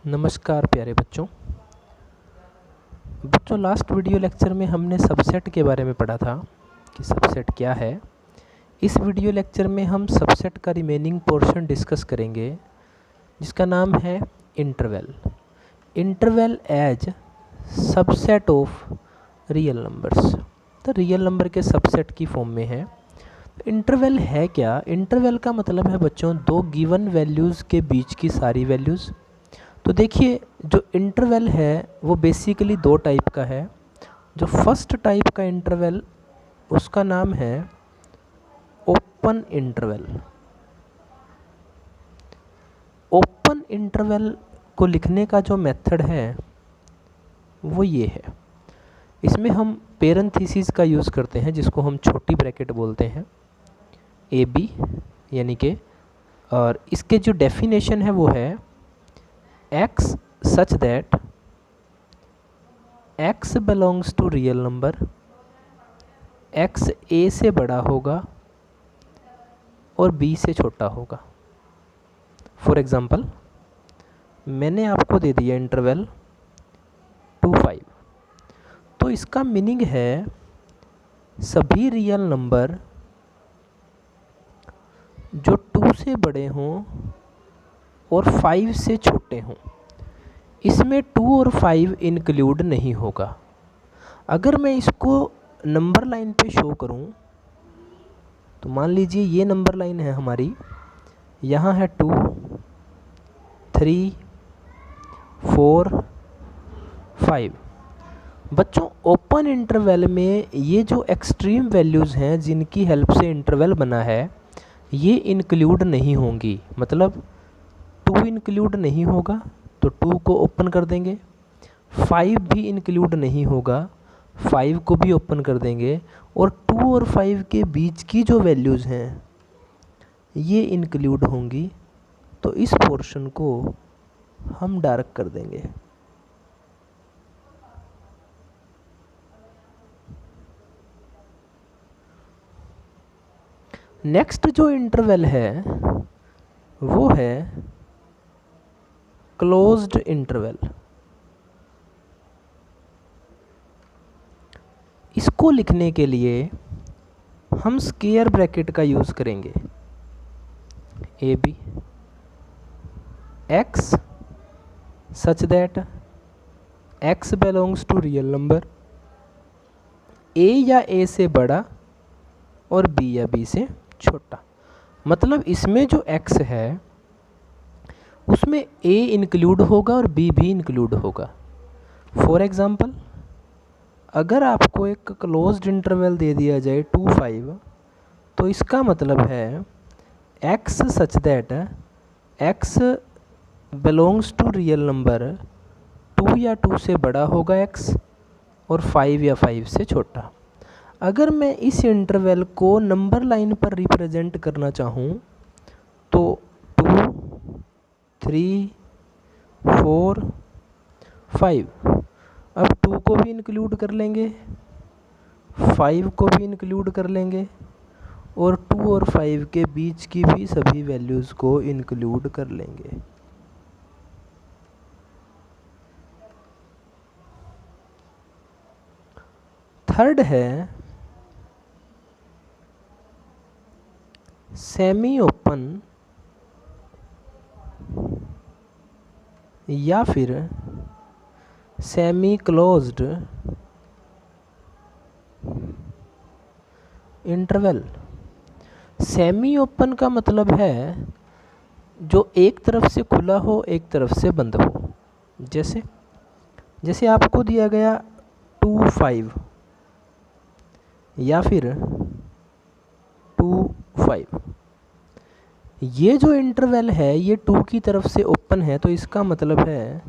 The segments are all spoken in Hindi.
नमस्कार प्यारे बच्चों। लास्ट वीडियो लेक्चर में हमने सबसेट के बारे में पढ़ा था कि सबसेट क्या है। इस वीडियो लेक्चर में हम सबसेट का रिमेनिंग पोर्शन डिस्कस करेंगे जिसका नाम है interval. Interval as subset of real numbers. तो रियल नंबर के सबसेट की फॉर्म में है। इंटरवल है क्या? इंटरवल का मतलब है बच्चों दो गिवन वैल्यूज़ के बीच की सारी वैल्यूज़। तो देखिए, जो इंटरवल है वो बेसिकली दो टाइप का है। जो फर्स्ट टाइप का इंटरवल उसका नाम है ओपन इंटरवल। ओपन इंटरवल को लिखने का जो मेथड है वो ये है। इसमें हम पेरेंथीसिस का यूज़ करते हैं जिसको हम छोटी ब्रैकेट बोलते हैं, ए बी यानी कि, और इसके जो डेफिनेशन है वो है x such that x belongs to real number, x a से बड़ा होगा और b से छोटा होगा। फॉर एग्ज़ाम्पल, मैंने आपको दे दिया इंटरवल 2 5, तो इसका मीनिंग है सभी रियल नंबर जो 2 से बड़े हों और 5 से छोटे हों, इसमें 2 और 5 इंक्लूड नहीं होगा। अगर मैं इसको नंबर लाइन पे शो करूं तो मान लीजिए ये नंबर लाइन है हमारी, यहाँ है 2 3 4 5। बच्चों, ओपन इंटरवल में ये जो एक्सट्रीम वैल्यूज़ हैं जिनकी हेल्प से इंटरवल बना है ये इंक्लूड नहीं होंगी। मतलब 2 इंक्लूड नहीं होगा तो 2 को ओपन कर देंगे, 5 भी इंक्लूड नहीं होगा, 5 को भी ओपन कर देंगे, और 2 और 5 के बीच की जो वैल्यूज़ हैं ये इंक्लूड होंगी। तो इस पोर्शन को हम डार्क कर देंगे। नेक्स्ट जो इंटरवल है वो है क्लोज्ड इंटरवल। इसको लिखने के लिए हम स्क्वायर ब्रैकेट का यूज़ करेंगे, A B X such that X belongs to real number, A या ए से बड़ा और बी या बी से छोटा। मतलब इसमें जो x है उसमें a इंक्लूड होगा और b भी इंक्लूड होगा। फॉर एग्ज़ाम्पल, अगर आपको एक क्लोज्ड इंटरवल दे दिया जाए 2 5, तो इसका मतलब है x such that x belongs to real number 2 या 2 से बड़ा होगा x और 5 या 5 से छोटा। अगर मैं इस इंटरवल को नंबर लाइन पर रिप्रेजेंट करना चाहूँ तो 2 3 4 5, अब 2 को भी इंक्लूड कर लेंगे, 5 को भी इंक्लूड कर लेंगे, और 2 और 5 के बीच की भी सभी वैल्यूज़ को इंक्लूड कर लेंगे। थर्ड है सेमी ओपन या फिर semi closed interval. Semi open का मतलब है जो एक तरफ से खुला हो एक तरफ से बंद हो। जैसे आपको दिया गया 2 5 या फिर 2 5, ये जो इंटरवल है ये 2 की तरफ से ओपन है, तो इसका मतलब है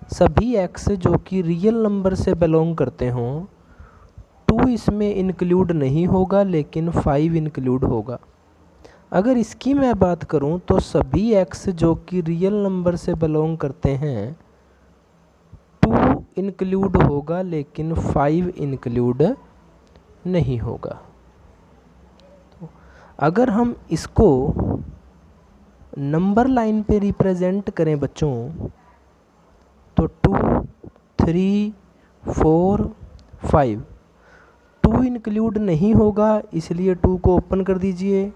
सभी x जो कि रियल नंबर से बिलोंग करते हों 2 इसमें इंक्लूड नहीं होगा लेकिन 5 इंक्लूड होगा। अगर इसकी मैं बात करूं तो सभी x जो कि रियल नंबर से बिलोंग करते हैं 2 इंक्लूड होगा लेकिन 5 इंक्लूड नहीं होगा। अगर हम इसको नंबर लाइन पे रिप्रेजेंट करें बच्चों तो 2, 3, 4, 5। 2 इंक्लूड नहीं होगा इसलिए 2 को ओपन कर दीजिए।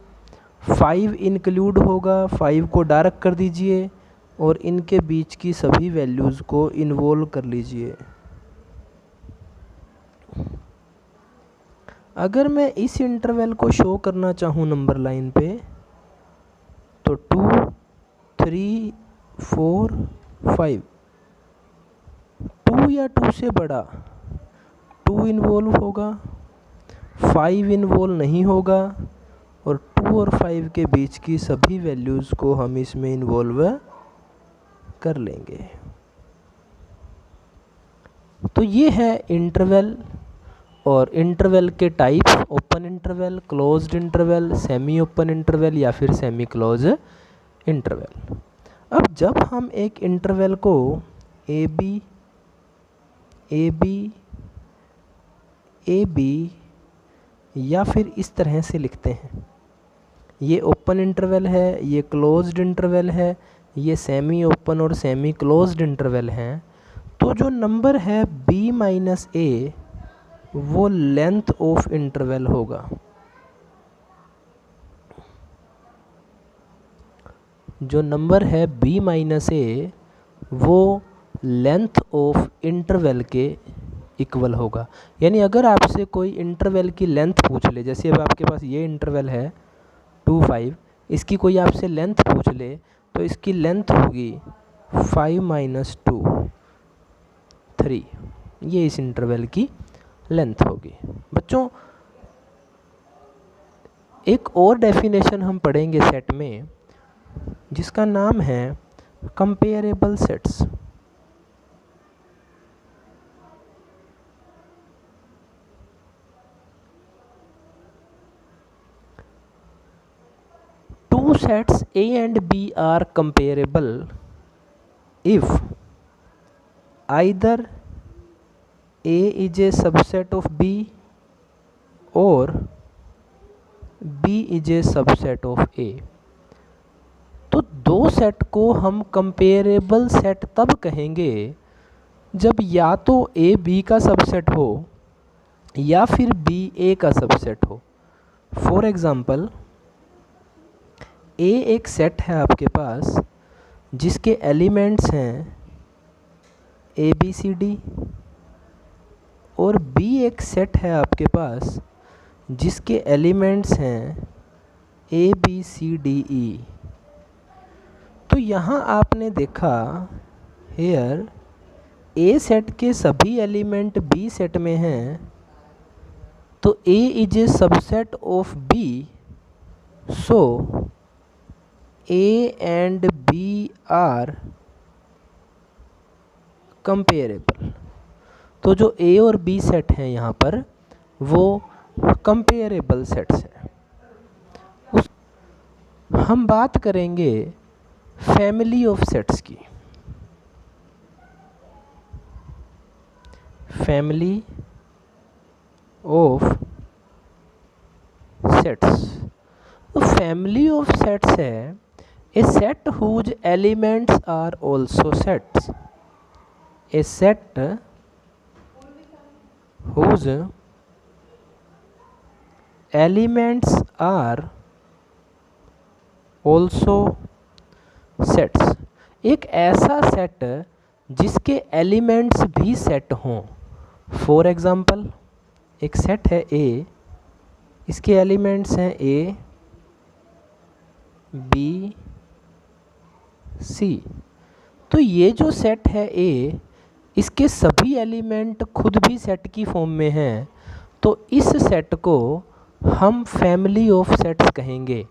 5 इंक्लूड होगा, 5 को डार्क कर दीजिए और इनके बीच की सभी वैल्यूज़ को इन्वॉल्व कर लीजिए। अगर मैं इस इंटरवल को शो करना चाहूँ नंबर लाइन पे तो 2, 3, 4, 5। 2 या 2 से बड़ा 2 इन्वॉल्व होगा, 5 इन्वॉल्व नहीं होगा और 2 और 5 के बीच की सभी वैल्यूज़ को हम इसमें इन्वॉल्व कर लेंगे। तो ये है इंटरवल और इंटरवल के types, open interval, closed interval, semi open interval या फिर सेमी क्लोज इंटरवल। अब जब हम एक इंटरवल को ए बी या फिर इस तरह से लिखते हैं, ये ओपन इंटरवल है, ये क्लोज्ड इंटरवल है, ये सेमी ओपन और सेमी क्लोज्ड इंटरवल हैं, तो जो नंबर है b माइनस ए वो लेंथ ऑफ इंटरवल होगा। जो नंबर है b माइनस ए वो लेंथ ऑफ इंटरवल के इक्वल होगा। यानी अगर आपसे कोई इंटरवल की लेंथ पूछ ले, जैसे अब आपके पास ये इंटरवल है 2, 5, इसकी कोई आपसे लेंथ पूछ ले तो इसकी लेंथ होगी 5 माइनस 2, 3। ये इस इंटरवल की लेंथ होगी। बच्चों एक और डेफिनेशन हम पढ़ेंगे सेट में जिसका नाम है comparable sets. Two sets A and B are comparable if either A is a subset of B or B is a subset of A। तो दो सेट को हम कंपेरेबल सेट तब कहेंगे जब या तो A B का सबसेट हो या फिर B A का सबसेट हो। फॉर एग्ज़ाम्पल A एक सेट है आपके पास जिसके एलिमेंट्स हैं ABCD और B एक सेट है आपके पास जिसके एलिमेंट्स हैं ABCDE। तो यहाँ आपने देखा हेयर A सेट के सभी एलिमेंट B सेट में हैं तो A is a subset of B, so A and B are comparable. तो जो A और B सेट हैं यहाँ पर वो कंपेरेबल सेट्स हैं। हम बात करेंगे फैमिली ऑफ सेट्स की। फैमिली ऑफ सेट्स, तो फैमिली ऑफ सेट्स है a set whose elements are also sets. A set whose elements are also sets. एक ऐसा सेट जिसके एलिमेंट्स भी सेट हों। फॉर एग्ज़ाम्पल एक सेट है A, इसके एलिमेंट्स हैं A, B, C। तो ये जो सेट है A, इसके सभी एलिमेंट खुद भी सेट की फॉर्म में हैं, तो इस सेट को हम फैमिली ऑफ सेट्स कहेंगे।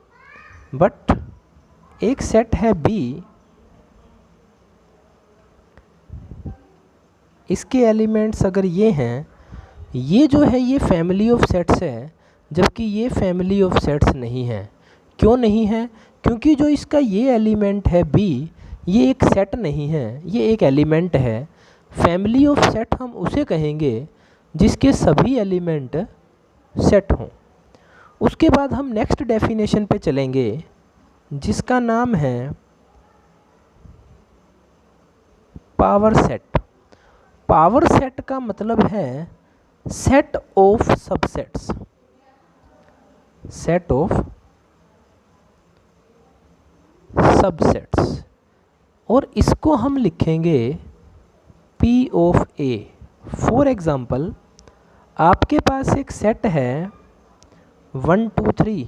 बट एक सेट है B, इसके एलिमेंट्स अगर ये हैं, ये जो है ये फैमिली ऑफ सेट्स है, जबकि ये फैमिली ऑफ सेट्स नहीं है। क्यों नहीं है? क्योंकि जो इसका ये एलिमेंट है B, ये एक सेट नहीं है, ये एक एलिमेंट है। फैमिली ऑफ सेट हम उसे कहेंगे जिसके सभी एलिमेंट सेट हों। उसके बाद हम नेक्स्ट डेफिनेशन पे चलेंगे जिसका नाम है पावर सेट। पावर सेट का मतलब है set of subsets, set of subsets, और इसको हम लिखेंगे P of A। For example आपके पास एक सेट है 1 2 3,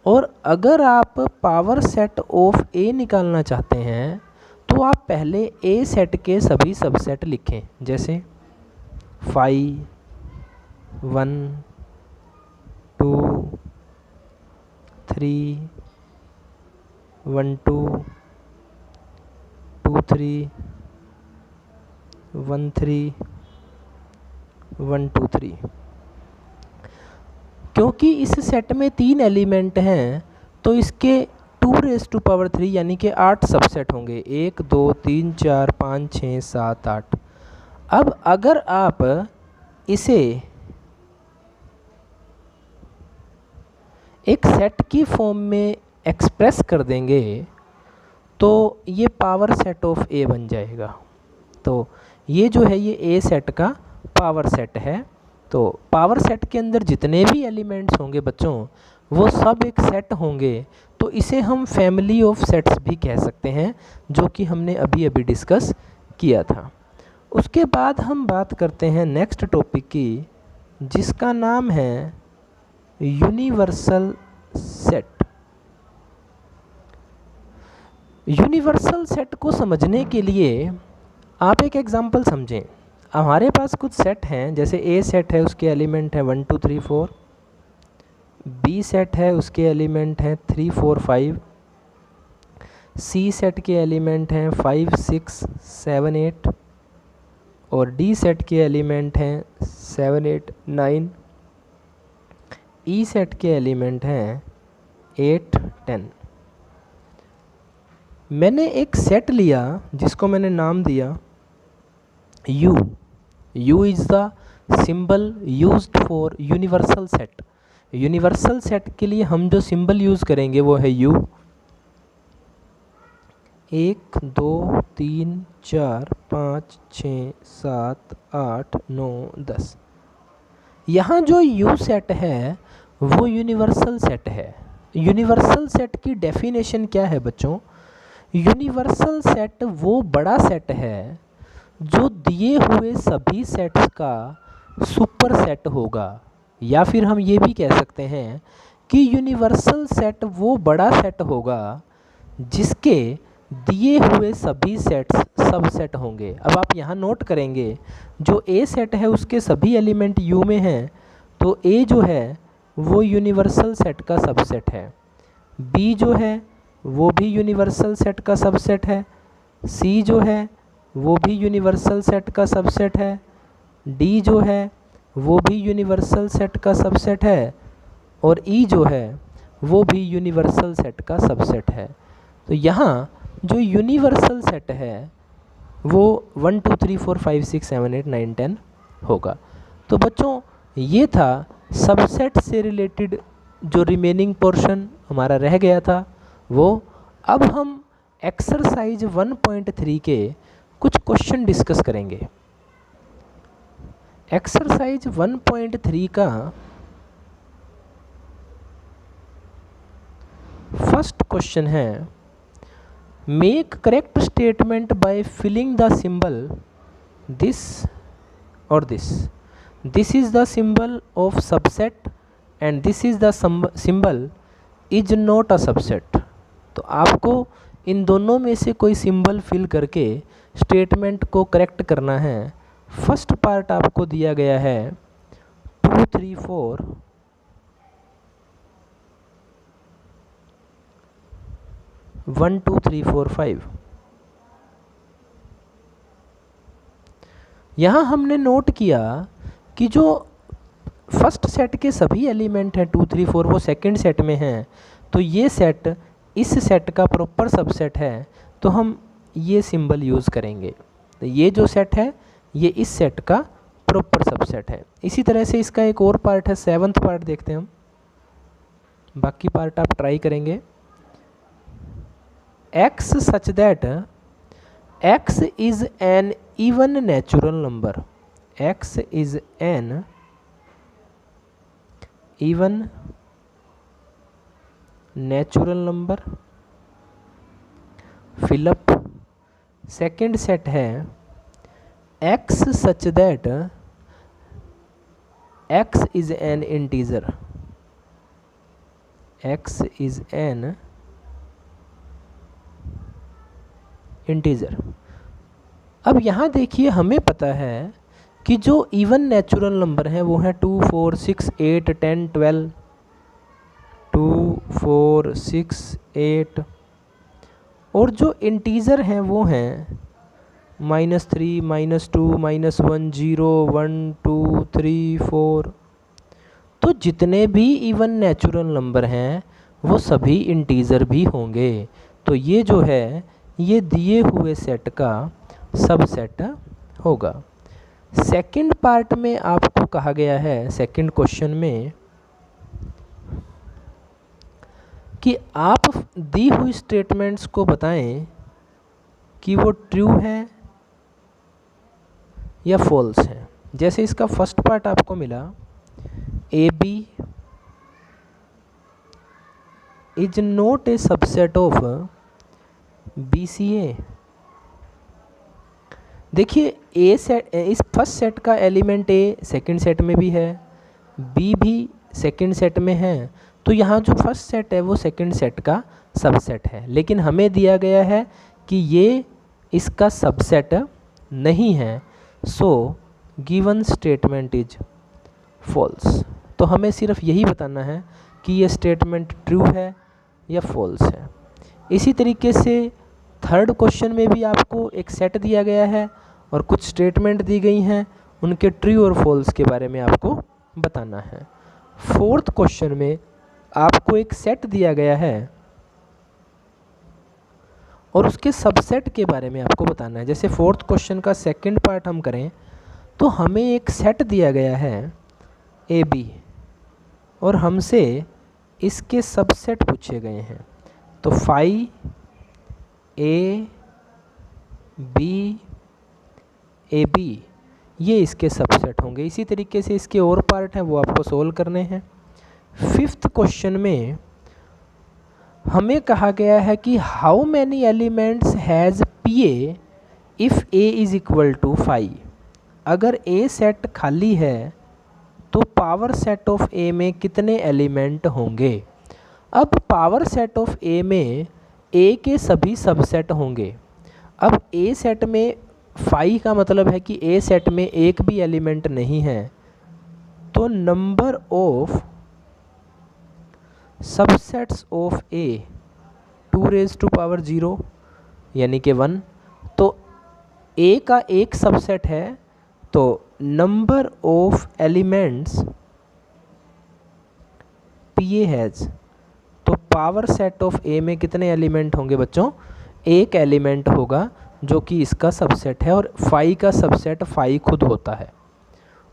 और अगर आप पावर सेट ऑफ A निकालना चाहते हैं तो आप पहले A सेट के सभी सबसेट लिखें, जैसे 5 1 2 3 1 2 2 3 1 3 1 2 3। क्योंकि इस सेट में 3 एलिमेंट हैं तो इसके 2⁻³ यानी कि 8 सबसेट होंगे, 1 2 3 4 5 6 7 8। अब अगर आप इसे एक सेट की फॉर्म में एक्सप्रेस कर देंगे तो ये पावर सेट ऑफ ए बन जाएगा। तो ये जो है ये ए सेट का पावर सेट है। तो पावर सेट के अंदर जितने भी एलिमेंट्स होंगे बच्चों वो सब एक सेट होंगे, तो इसे हम फैमिली ऑफ सेट्स भी कह सकते हैं, जो कि हमने अभी अभी डिस्कस किया था। उसके बाद हम बात करते हैं नेक्स्ट टॉपिक की, जिसका नाम है यूनिवर्सल सेट। यूनिवर्सल सेट को समझने के लिए आप एक एग्जांपल समझें। हमारे पास कुछ सेट हैं, जैसे ए सेट है उसके एलिमेंट हैं 1 2 3 4, बी सेट है उसके एलिमेंट हैं 3 4 5, सी सेट के एलिमेंट हैं 5 6 7 8, और डी सेट के एलिमेंट हैं 7 8 9, ई सेट के एलिमेंट हैं 8 10। मैंने एक सेट लिया जिसको मैंने नाम दिया U। U is the symbol used for universal set. Universal set के लिए हम जो सिंबल यूज़ करेंगे वो है U। 1 2 3 4 5 6 7 8 9 10। यहाँ जो U सेट है वो यूनिवर्सल सेट है। यूनिवर्सल सेट की डेफिनेशन क्या है बच्चों? यूनिवर्सल सेट वो बड़ा सेट है जो दिए हुए सभी सेट्स का सुपर सेट होगा, या फिर हम ये भी कह सकते हैं कि यूनिवर्सल सेट वो बड़ा सेट होगा जिसके दिए हुए सभी सेट्स सबसेट होंगे। अब आप यहाँ नोट करेंगे जो ए सेट है उसके सभी एलिमेंट यू में हैं, तो ए जो है वो यूनिवर्सल सेट का सबसेट है, बी जो है वो भी यूनिवर्सल सेट का सबसेट है, सी जो है वो भी यूनिवर्सल सेट का सबसेट है, डी जो है वो भी यूनिवर्सल सेट का सबसेट है, और ई जो है वो भी यूनिवर्सल सेट का सबसेट है। तो यहाँ जो यूनिवर्सल सेट है वो 1 2 3 4 5 6 7 8 9 10 होगा। तो बच्चों ये था सबसेट से रिलेटेड जो रिमेनिंग पोर्शन हमारा रह गया था वो। अब हम एक्सरसाइज 1.3 के कुछ क्वेश्चन डिस्कस करेंगे। एक्सरसाइज 1.3 का फर्स्ट क्वेश्चन है, make correct statement by filling the symbol this और this. This is the symbol of subset and this is the symbol is not a subset. तो आपको इन दोनों में से कोई सिंबल फिल करके स्टेटमेंट को करेक्ट करना है। फर्स्ट पार्ट आपको दिया गया है 2 3 4 1 2 3 4 5। यहाँ हमने नोट किया कि जो फर्स्ट सेट के सभी एलिमेंट हैं 2 3 4 वो सेकंड सेट में हैं, तो ये सेट इस सेट का प्रॉपर सबसेट है, तो हम ये सिंबल यूज़ करेंगे। तो ये जो सेट है ये इस सेट का प्रॉपर सबसेट है। इसी तरह से इसका एक और पार्ट है, 7th पार्ट देखते हैं हम, बाकी पार्ट आप ट्राई करेंगे। x such that x is an even natural number, x is an even natural number, fill up। Second set है x such that x is an integer, x is an integer। अब यहाँ देखिए हमें पता है कि जो इवन नेचुरल नंबर हैं वो हैं 2, 4, 6, 8, 10, 12, 2, 4, 6, 8, और जो इंटीजर हैं वो हैं -3, -2, -1, 0, 1, 2, 3, 4। तो जितने भी इवन नेचुरल नंबर हैं वो सभी इंटीजर भी होंगे। तो ये जो है ये दिए हुए सेट का सबसेट होगा। सेकंड पार्ट में आपको कहा गया है, सेकंड क्वेश्चन में, कि आप दी हुई स्टेटमेंट्स को बताएं कि वो ट्रू है या फॉल्स है। जैसे इसका फर्स्ट पार्ट आपको मिला, A B is not a subset of B C A. देखिए ए सेट, इस फर्स्ट सेट का एलिमेंट ए सेकंड सेट में भी है, बी भी सेकंड सेट में है, तो यहाँ जो फर्स्ट सेट है वो सेकंड सेट का सबसेट है। लेकिन हमें दिया गया है कि ये इसका सबसेट नहीं है, so given statement is false. तो हमें सिर्फ यही बताना है कि ये स्टेटमेंट ट्रू है या फॉल्स है। इसी तरीके से थर्ड क्वेश्चन में भी आपको एक सेट दिया गया है और कुछ स्टेटमेंट दी गई हैं, उनके ट्रू और फॉल्स के बारे में आपको बताना है। फोर्थ क्वेश्चन में आपको एक सेट दिया गया है और उसके सबसेट के बारे में आपको बताना है। जैसे फोर्थ क्वेश्चन का सेकंड पार्ट हम करें तो हमें एक सेट दिया गया है ए बी और हमसे इसके सबसेट पूछे गए हैं। तो phi A B A B ये इसके सबसेट होंगे। इसी तरीके से इसके और पार्ट हैं वो आपको सोल्व करने हैं। फिफ्थ क्वेश्चन में हमें कहा गया है कि how many elements has P A if A is equal to 5। अगर ए सेट खाली है तो पावर सेट ऑफ ए में कितने एलिमेंट होंगे। अब पावर सेट ऑफ ए में ए के सभी सबसेट होंगे। अब ए सेट में 5 का मतलब है कि ए सेट में एक भी एलिमेंट नहीं है, तो नंबर ऑफ सबसेट्स ऑफ ए 2⁻0 यानी कि 1। तो ए का एक सबसेट है, तो number of elements P A has, तो पावर सेट ऑफ ए में कितने एलिमेंट होंगे बच्चों, एक एलिमेंट होगा जो कि इसका सबसेट है, और 5 का सबसेट 5 खुद होता है।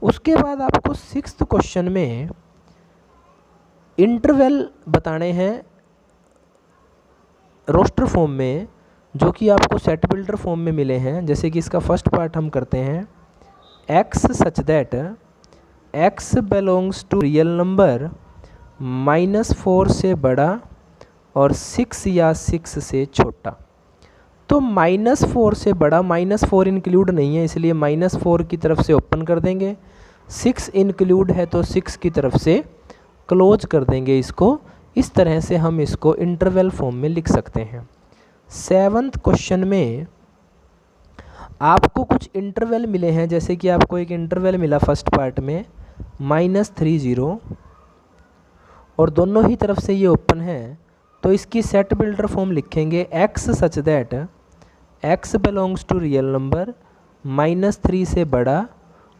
उसके बाद आपको सिक्स्थ क्वेश्चन में इंटरवल बताने हैं रोस्टर फॉर्म में, जो कि आपको सेट बिल्डर फॉर्म में मिले हैं। जैसे कि इसका फर्स्ट पार्ट हम करते हैं, x such that x belongs to real number -4 से बड़ा और 6 या 6 से छोटा। तो -4 से बड़ा, -4 इंक्लूड नहीं है इसलिए -4 की तरफ से ओपन कर देंगे, 6 इंक्लूड है तो 6 की तरफ से क्लोज कर देंगे इसको। इस तरह से हम इसको इंटरवल फॉर्म में लिख सकते हैं। सेवन्थ क्वेश्चन में आपको कुछ इंटरवल मिले हैं, जैसे कि आपको एक इंटरवल मिला फर्स्ट पार्ट में -30 और दोनों ही तरफ से ये ओपन है, तो इसकी सेट बिल्डर फॉर्म लिखेंगे x such that x belongs to real number -3 से बड़ा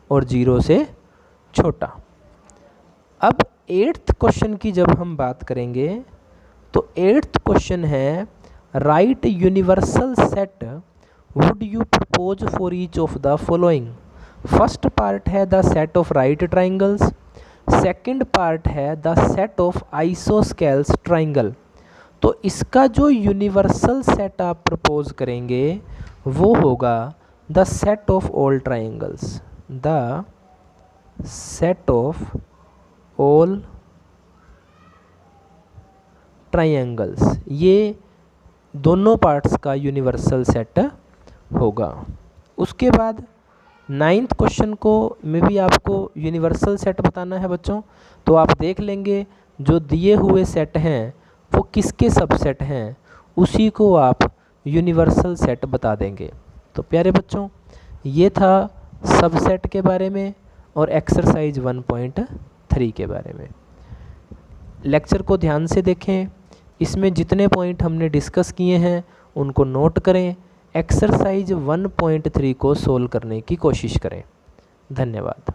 और 0 से छोटा। अब 8th क्वेश्चन की जब हम बात करेंगे तो 8th क्वेश्चन है, right universal set would you propose for each of the following. First part है the set of right triangles, second part है the set of isosceles triangle. तो इसका जो यूनिवर्सल सेट आप प्रपोज करेंगे वो होगा the set of all triangles, the set of all triangles, ये दोनों पार्ट्स का यूनिवर्सल सेट होगा। उसके बाद 9th क्वेश्चन को में भी आपको यूनिवर्सल सेट बताना है बच्चों। तो आप देख लेंगे जो दिए हुए सेट हैं वो किसके सबसेट हैं, उसी को आप यूनिवर्सल सेट बता देंगे। तो प्यारे बच्चों, ये था सबसेट के बारे में और एक्सरसाइज 1.3 के बारे में। लेक्चर को ध्यान से देखें, इसमें जितने पॉइंट हमने डिस्कस किए हैं उनको नोट करें, एक्सरसाइज 1.3 को सोल्व करने की कोशिश करें। धन्यवाद।